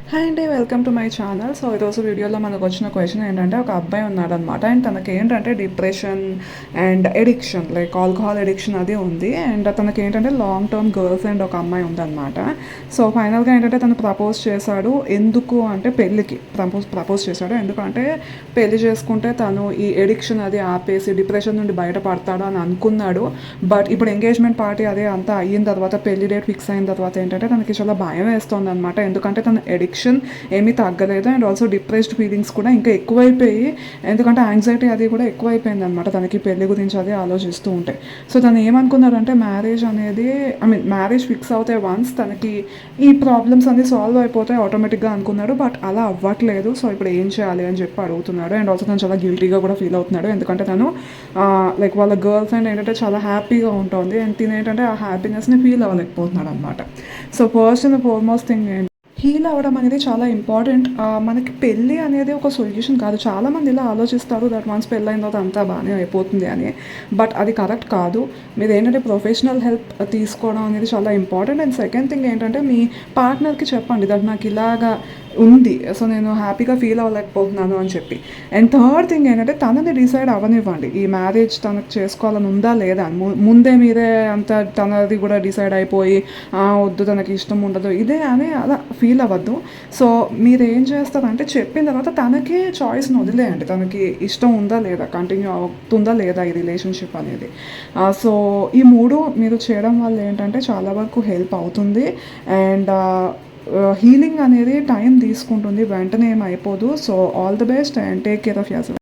Hi అండి, welcome to my channel. So ఈరోజు వీడియోలో మనకు వచ్చిన క్వశ్చన్ ఏంటంటే, ఒక అబ్బాయి ఉన్నాడనమాట. అండ్ తనకి ఏంటంటే depression and addiction, like alcohol addiction అది ఉంది. అండ్ తనకి ఏంటంటే లాంగ్ టర్మ్ గర్ల్ ఫ్రెండ్ ఒక అమ్మాయి ఉందన్నమాట. సో ఫైనల్గా ఏంటంటే తను ప్రపోజ్ చేశాడు. ఎందుకు అంటే పెళ్ళికి ప్రపోజ్ చేశాడు. ఎందుకంటే పెళ్లి చేసుకుంటే తను ఈ ఎడిక్షన్ అది ఆపేసి డిప్రెషన్ నుండి బయటపడతాడు అని అనుకున్నాడు. బట్ ఇప్పుడు ఎంగేజ్మెంట్ పార్టీ అదే అంతా అయిన తర్వాత, పెళ్లి డేట్ ఫిక్స్ అయిన తర్వాత ఏంటంటే తనకి చాలా భయం వేస్తుంది అనమాట. ఎందుకంటే తన ఎడిక్షన్ ఏమీ తగ్గలేదు. అండ్ ఆల్సో డిప్రెస్డ్ ఫీలింగ్స్ కూడా ఇంకా ఎక్కువైపోయి, ఎందుకంటే యాంగ్జైటీ అది కూడా ఎక్కువైపోయింది అనమాట తనకి పెళ్లి గురించి అది ఆలోచిస్తూ ఉంటే. సో తను ఏమనుకున్నారంటే మ్యారేజ్ అనేది, మ్యారేజ్ ఫిక్స్ అవుతే వన్స్ తనకి ఈ ప్రాబ్లమ్స్ అన్ని సాల్వ్ అయిపోతాయి ఆటోమేటిక్గా అనుకున్నాడు. బట్ అలా అవ్వట్లేదు. సో ఇప్పుడు ఏం చేయాలి అని చెప్పి అడుగుతున్నాడు. అండ్ ఆల్సో తను చాలా గిల్టీగా కూడా ఫీల్ అవుతున్నాడు. ఎందుకంటే తను లైక్ వాళ్ళ గర్ల్ ఫ్రెండ్ ఏంటంటే చాలా హ్యాపీగా ఉంటుంది. అండ్ తిని ఏంటంటే ఆ హ్యాపీనెస్ని ఫీల్ అవ్వలేకపోతున్నాడు అనమాట. So first and foremost thing heal అవ్వడం అనేది చాలా ఇంపార్టెంట్. మనకి పెళ్ళి అనేది ఒక సొల్యూషన్ కాదు. చాలామంది ఇలా ఆలోచిస్తారు దట్ వన్స్ పెళ్ళి అయిన తర్వాత అంతా బాగానే అయిపోతుంది అని. బట్ అది కరెక్ట్ కాదు. మీరు ఏంటంటే ప్రొఫెషనల్ హెల్ప్ తీసుకోవడం అనేది చాలా ఇంపార్టెంట్. అండ్ సెకండ్ థింగ్ ఏంటంటే మీ పార్ట్నర్కి చెప్పండి దట్ నాకు ఇలాగా ఉంది, సో నేను హ్యాపీగా ఫీల్ అవ్వలేకపోతున్నాను అని చెప్పి. అండ్ థర్డ్ థింగ్ ఏంటంటే తనని డిసైడ్ అవ్వనివ్వండి, ఈ మ్యారేజ్ తనకు చేసుకోవాలని ఉందా లేదా అని. ముందే మీరే అంత తనది కూడా డిసైడ్ అయిపోయి వద్దు తనకి ఇష్టం ఉండదు ఇదే అని అలా ఫీల్ అవ్వద్దు. సో మీరు ఏం చేస్తారంటే చెప్పిన తర్వాత తనకి చాయిస్ని వదిలేయండి. తనకి ఇష్టం ఉందా లేదా, కంటిన్యూ అవుతుందా లేదా ఈ రిలేషన్షిప్ అనేది. సో ఈ మూడు మీరు చేయడం వల్ల ఏంటంటే చాలా వరకు హెల్ప్ అవుతుంది. అండ్ హీలింగ్ అనేది టైం తీసుకుంటుంది, వెంటనే ఏం అయిపోదు. So all the best and take care of your self.